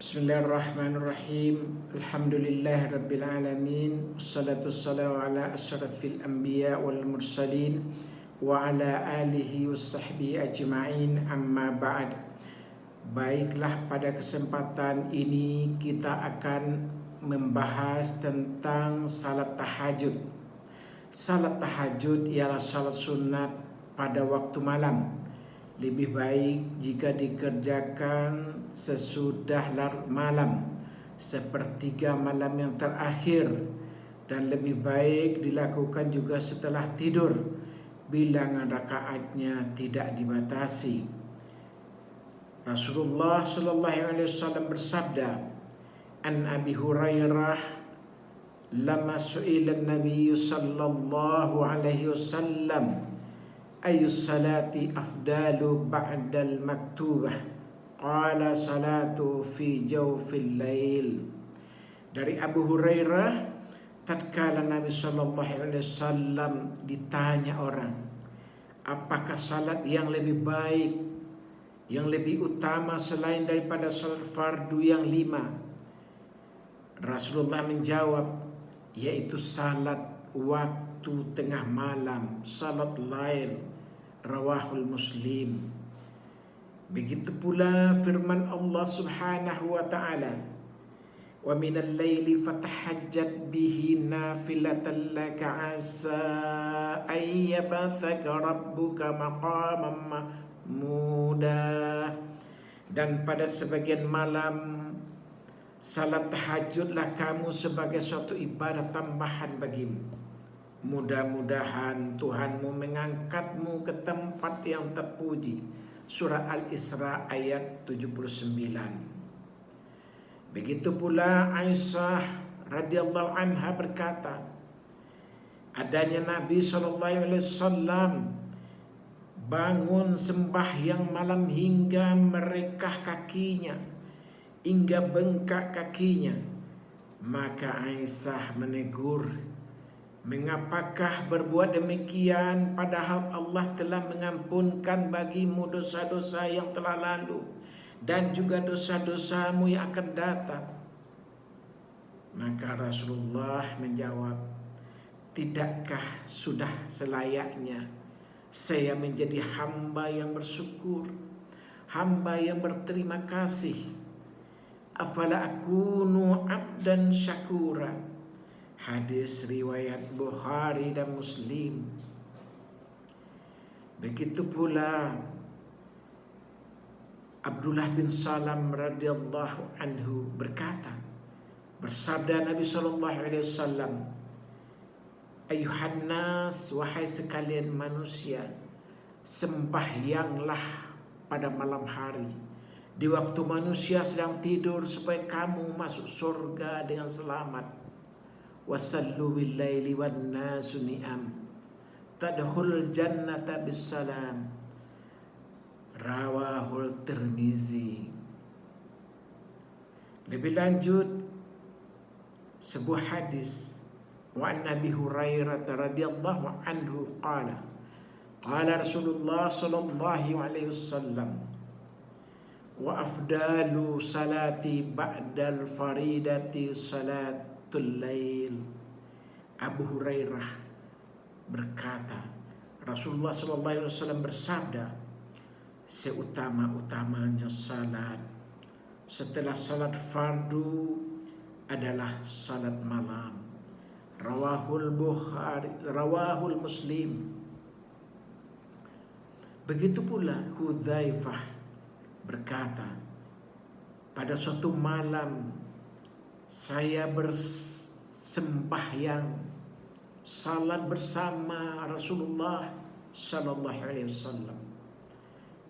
Bismillahirrahmanirrahim. Alhamdulillahirabbil alamin. Wassalatu wassalamu ala asyrafil anbiya wal mursalin wa ala alihi washabbihi ajma'in. Amma ba'd. Baiklah, pada kesempatan ini kita akan membahas tentang salat tahajud. Salat tahajud ialah salat sunat pada waktu malam. Lebih baik jika dikerjakan sesudah larut malam, sepertiga malam yang terakhir, dan lebih baik dilakukan juga setelah tidur. Bilangan rakaatnya tidak dibatasi. Rasulullah sallallahu alaihi wasallam bersabda, "An Abi Hurairah lama su'ila an-nabiy sallallahu alaihi wasallam ayyus salati afdalu ba'dal maktubah, qala salatu fi jawfil lail." Dari Abu Hurairah, tatkala Nabi sallallahu alaihi wasallam ditanya orang, apakah salat yang lebih baik, yang lebih utama selain daripada salat fardu yang 5? Rasulullah menjawab, yaitu salat waktu tengah malam, salat lail. Rawahul Muslim. Begitu pula firman Allah Subhanahu wa taala, wa minal laili fatahajjat bihi nafilatan laka asa ay yabathaka rabbuka maqaman mahmuda. Dan pada sebagian malam salat tahajudlah kamu sebagai suatu ibadah tambahan bagimu. Mudah-mudahan Tuhanmu mengangkatmu ke tempat yang terpuji. Surah Al-Isra ayat 79. Begitu pula Aisyah radhiyallahu anha berkata, adanya Nabi SAW bangun sembahyang malam hingga merekah kakinya, hingga bengkak kakinya. Maka Aisyah menegur, mengapakah berbuat demikian padahal Allah telah mengampunkan bagimu dosa-dosa yang telah lalu dan juga dosa-dosamu yang akan datang? Maka Rasulullah menjawab, tidakkah sudah selayaknya saya menjadi hamba yang bersyukur, hamba yang berterima kasih? Afala akunu abdan syakura. Hadis riwayat Bukhari dan Muslim. Begitu pula Abdullah bin Salam radhiyallahu anhu berkata, bersabda Nabi sallallahu alaihi wasallam, ayuhan nas, wahai sekalian manusia, sembahyanglah pada malam hari, di waktu manusia sedang tidur, supaya kamu masuk surga dengan selamat. Wasallu bil laili wan nasu ni'am tadkhul jannata bisalam. Rawahul Tirmizi. Lebih lanjut, sebuah hadis wa an Nabi Hurairah radhiyallahu anhu qala Rasulullah sallallahu alaihi wasallam, wa afdalu salati ba'dal faridati salatul lail. Abu Hurairah berkata, Rasulullah sallallahu alaihi wasallam bersabda, seutama-utamanya salat setelah salat fardu adalah salat malam. Rawahul Bukhari, rawahul Muslim. Begitu pula Hudzaifah berkata, pada suatu malam saya bersembahyang salat bersama Rasulullah sallallahu alaihi wasallam.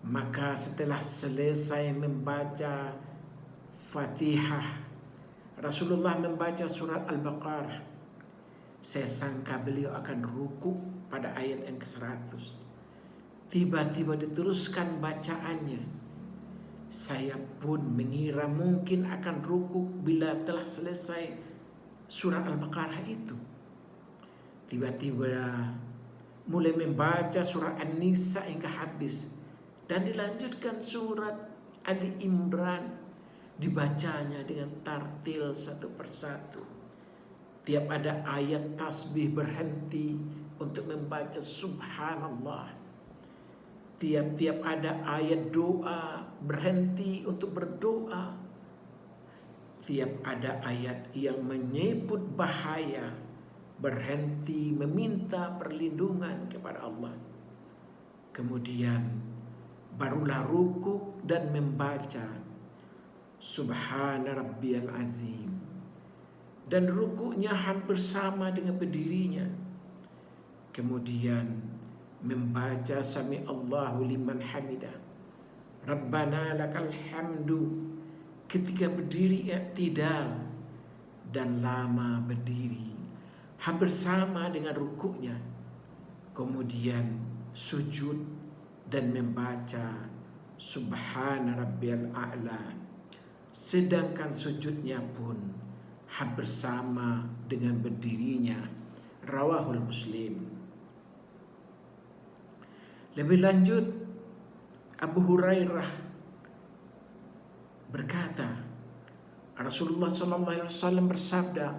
Maka setelah selesai membaca Fatihah, Rasulullah membaca surat Al-Baqarah. Saya sangka beliau akan ruku pada ayat yang ke-100. Tiba-tiba diteruskan bacaannya. Saya pun mengira mungkin akan ruku bila telah selesai surat Al-Baqarah itu. Tiba-tiba mulai membaca surat An-Nisa hingga habis, dan dilanjutkan surat Ali Imran dibacanya dengan tartil satu persatu. Tiap ada ayat tasbih berhenti untuk membaca subhanallah. Tiap-tiap ada ayat doa berhenti untuk berdoa. Tiap ada ayat yang menyebut bahaya berhenti meminta perlindungan kepada Allah. Kemudian barulah rukuk dan membaca Subhana Rabbiyal Azim. Dan rukuknya hampir sama dengan berdirinya. Kemudian membaca Sami Allahu liman hamidah, Rabbana lakal hamdu. Ketika berdiri i'tidal dan lama berdiri hampir sama dengan rukuknya. Kemudian sujud dan membaca Subhana Rabbiyal A'la. Sedangkan sujudnya pun hampir sama dengan berdirinya. Rawahul Muslim. Lebih lanjut, Abu Hurairah berkata, Rasulullah SAW bersabda,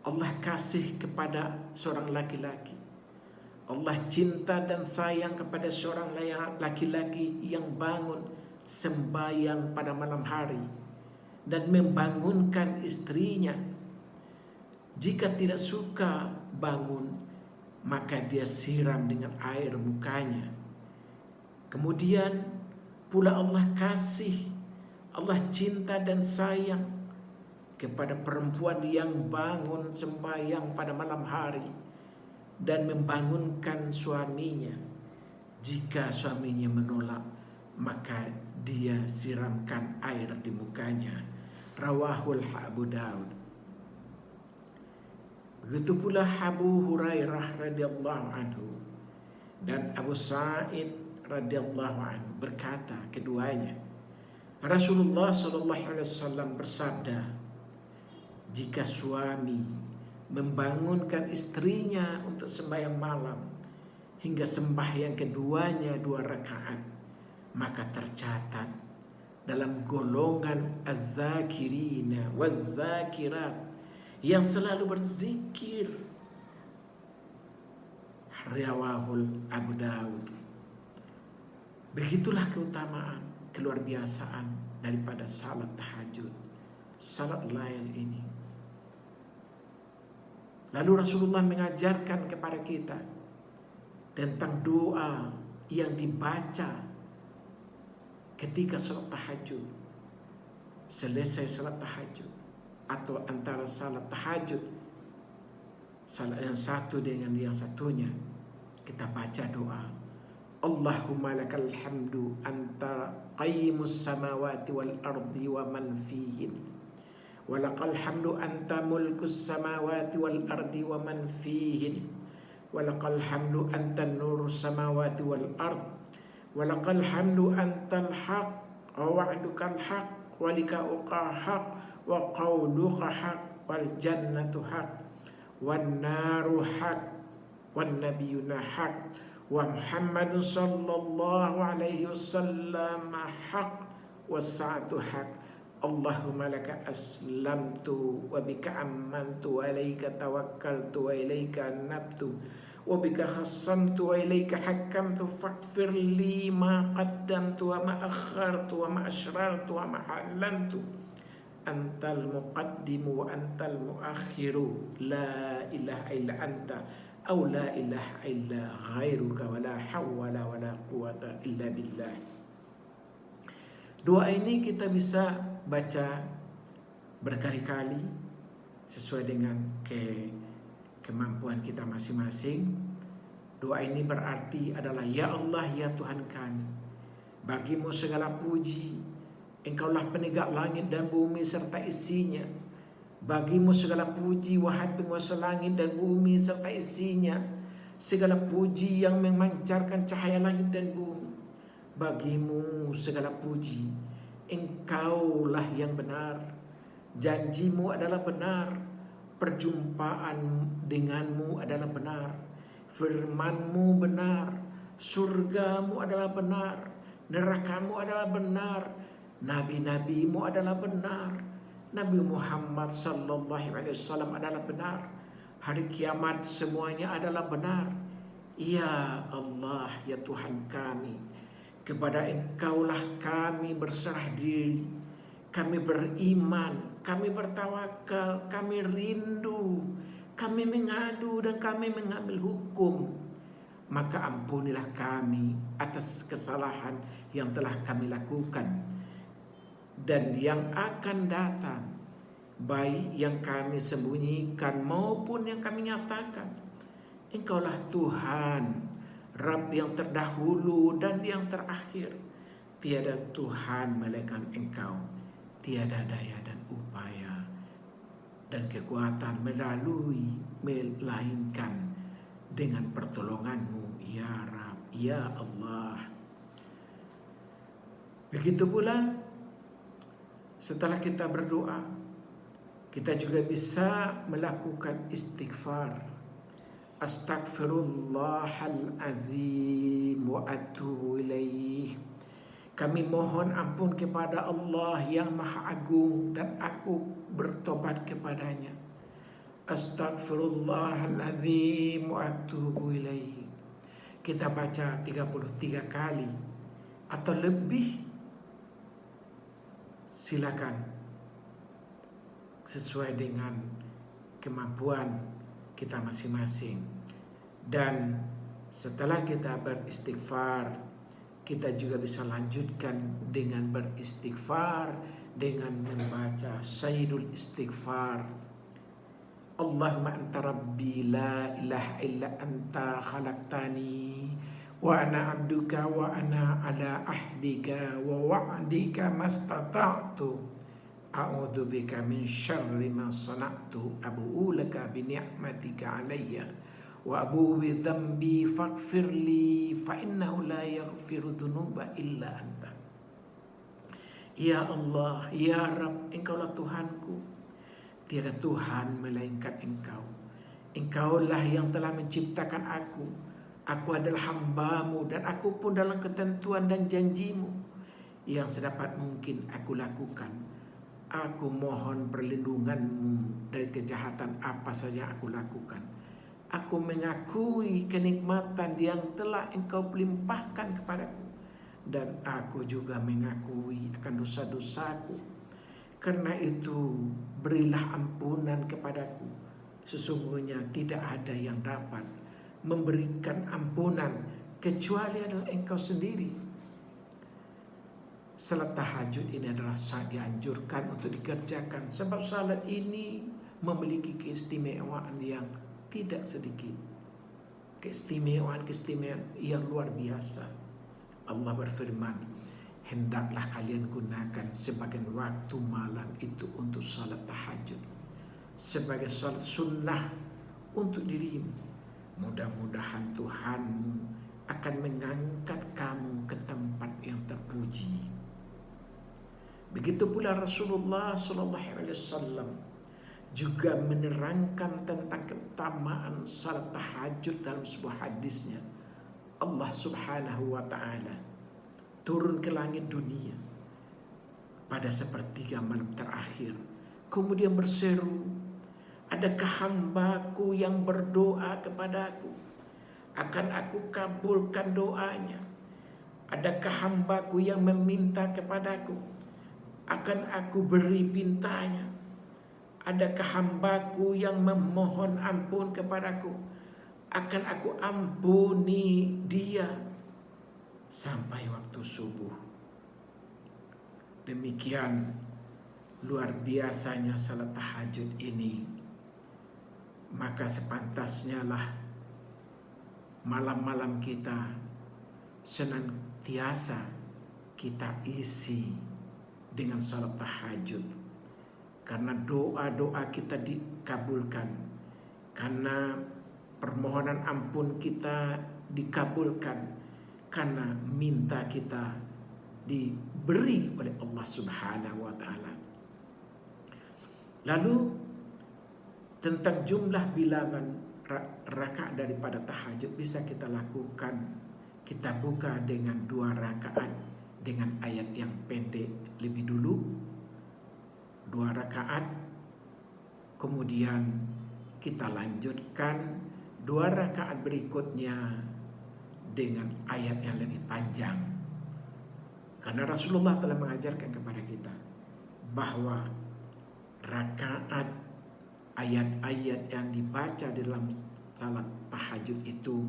Allah kasih kepada seorang laki-laki, Allah cinta dan sayang kepada seorang laki-laki yang bangun sembahyang pada malam hari dan membangunkan istrinya. Jika tidak suka bangun, maka dia siram dengan air mukanya. Kemudian pula Allah cinta dan sayang kepada perempuan yang bangun sembahyang pada malam hari dan membangunkan suaminya. Jika suaminya menolak, maka dia siramkan air di mukanya. Rawahul Abu Daud. Begitu pula Abu Hurairah radhiyallahu anhu dan Abu Sa'id radhiyallahu anhu berkata, keduanya, Rasulullah SAW bersabda, jika suami membangunkan istrinya untuk sembahyang malam hingga sembahyang keduanya 2 rakaat, maka tercatat dalam golongan az-zakirina waz-zakirat yang selalu berzikir. Rawahul Abu Daud. Begitulah keutamaan, keluar biasaan daripada salat tahajud, salat lail ini. Lalu Rasulullah mengajarkan kepada kita tentang doa yang dibaca ketika salat tahajud. Selesai salat tahajud atau antara salat tahajud, salat yang satu dengan yang satunya, kita baca doa, Allahumma lakal hamdu anta qayyimus samawati wal ardi wa man fihin, wa lakal hamdu anta mulkus samawati wal ardi wa man fihin, wa lakal hamdu anta nurus samawati wal ard, wa lakal hamdu antal haq wa wa'dukal haq wa lika'uka haq wa qawluka haq wal jannatu haq wan naru haq wan nabiyuna haq wa Muhammadun sallallahu alaihi wasallam haq was sa'atu haq. Allahumma laka aslamtu wa bika amantu wa ilaika tawakkaltu wa ilaika anabtu wa bika khassamtu wa ilaika hakamtu faghfir li ma qaddamtu wa ma akhartu wa ma asrartu wa ma halantu antal muqaddimu wa antal muakhiru la ilaha illa anta aw la ilaha illa ghairuka wa la hawla wa la quwata illa billah. Doa ini kita bisa baca berkali-kali sesuai dengan kemampuan kita masing-masing. Doa ini berarti adalah, ya Allah, ya Tuhan kami, bagimu segala puji, Engkaulah penegak langit dan bumi serta isinya. Bagimu segala puji, wahai penguasa langit dan bumi serta isinya. Segala puji yang memancarkan cahaya langit dan bumi. Bagimu segala puji, Engkaulah yang benar. Janjimu adalah benar. Perjumpaan denganmu adalah benar. Firmanmu benar. Surgamu adalah benar. Nerakamu adalah benar. Nabi-nabimu adalah benar. Nabi Muhammad sallallahu alaihi wasallam adalah benar. Hari kiamat semuanya adalah benar. Ya Allah, ya Tuhan kami, kepada Engkaulah kami berserah diri. Kami beriman, kami bertawakal, kami rindu, kami mengadu dan kami mengambil hukum. Maka ampunilah kami atas kesalahan yang telah kami lakukan dan yang akan datang, baik yang kami sembunyikan maupun yang kami nyatakan. Engkaulah Tuhan, Rabb yang terdahulu dan yang terakhir. Tiada Tuhan melainkan Engkau. Tiada daya dan upaya dan kekuatan melainkan dengan pertolongan-Mu, ya Rabb, ya Allah. Begitu pula setelah kita berdoa, kita juga bisa melakukan istighfar. Astaghfirullahalazim wa atubu ilaih. Kami mohon ampun kepada Allah yang Maha Agung dan aku bertobat kepadanya. Astaghfirullahalazim wa atubu ilaih. Kita baca 33 kali atau lebih. Silakan sesuai dengan kemampuan kita masing-masing. Dan setelah kita beristighfar, kita juga bisa lanjutkan dengan beristighfar dengan membaca Sayyidul Istighfar. Allahumma anta rabbi la ilaha illa anta khalaqtani wa ana abduka wa ana ala ahdika wa wa'dika mastata'tu a'udzu bika min syarri ma sana'tu abu'u laka bi ni'matika alayya wa abu'u bi dzambi faghfirli fa innahu la yaghfiru dzunuba illa anta. Ya Allah, ya Rabb, Engkaulah Tuhanku. Tiada Tuhan melainkan Engkau. Engkaulah yang telah menciptakan aku. Aku adalah hamba-Mu dan aku pun dalam ketentuan dan janji-Mu yang sedapat mungkin aku lakukan. Aku mohon perlindungan-Mu dari kejahatan apa saja yang aku lakukan. Aku mengakui kenikmatan yang telah Engkau limpahkan kepadaku. Dan aku juga mengakui akan dosa-dosaku. Karena itu berilah ampunan kepadaku. Sesungguhnya tidak ada yang dapat memberikan ampunan kecuali adalah Engkau sendiri. Salat tahajud ini adalah saat dianjurkan untuk dikerjakan, sebab salat ini memiliki keistimewaan yang tidak sedikit. Keistimewaan yang luar biasa. Allah berfirman, hendaklah kalian gunakan sebagian waktu malam itu untuk salat tahajud sebagai salat sunnah untuk dirimu. Mudah-mudahan Tuhanmu akan mengangkat kamu ke tempat yang terpuji. Begitu pula Rasulullah SAW juga menerangkan tentang keutamaan salat tahajud dalam sebuah hadisnya. Allah Subhanahu wa Ta'ala turun ke langit dunia pada sepertiga malam terakhir, kemudian berseru, adakah hambaku yang berdoa kepadaku? Akan aku kabulkan doanya. Adakah hambaku yang meminta kepadaku? Akan aku beri pintanya. Adakah hambaku yang memohon ampun kepadaku? Akan aku ampuni dia sampai waktu subuh. Demikian luar biasanya salat tahajud ini. Maka sepantasnya lah malam-malam kita senantiasa kita isi dengan salat tahajud. Karena doa-doa kita dikabulkan. Karena permohonan ampun kita dikabulkan. Karena minta kita diberi oleh Allah Subhanahu wa Ta'ala. Lalu tentang jumlah bilangan rakaat daripada tahajud bisa kita lakukan. Kita buka dengan 2 rakaat dengan ayat yang pendek lebih dulu, 2 rakaat, kemudian kita lanjutkan 2 rakaat berikutnya dengan ayat yang lebih panjang. Karena Rasulullah telah mengajarkan kepada kita bahwa rakaat ayat-ayat yang dibaca dalam salat tahajud itu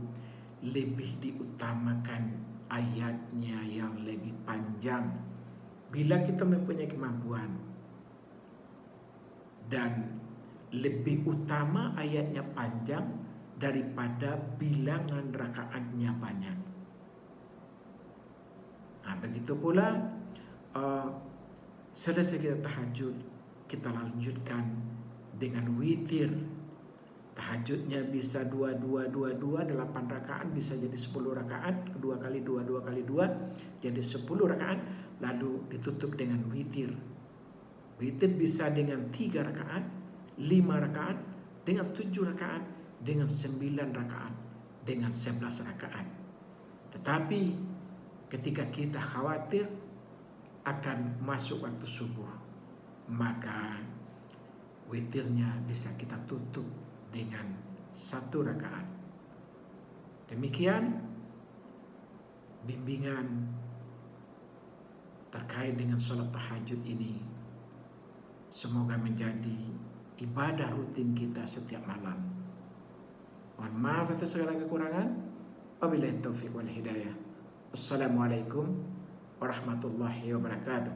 lebih diutamakan ayatnya yang lebih panjang bila kita mempunyai kemampuan, dan lebih utama ayatnya panjang daripada bilangan rakaatnya banyak. Begitu pula selesai kita tahajud, kita lanjutkan dengan witir. Tahajudnya bisa 2 8 rakaat, bisa jadi 10 rakaat, 2 kali 2 kali 2 jadi 10 rakaat, lalu ditutup dengan witir. Witir bisa dengan 3 rakaat, 5 rakaat, dengan 7 rakaat, dengan 9 rakaat, dengan 11 rakaat. Tetapi ketika kita khawatir akan masuk waktu subuh, maka witirnya bisa kita tutup dengan 1 rakaat. Demikian bimbingan terkait dengan sholat tahajud ini. Semoga menjadi ibadah rutin kita setiap malam. Mohon maaf atas segala kekurangan. Wabillahi taufiq wal hidayah. Assalamualaikum warahmatullahi wabarakatuh.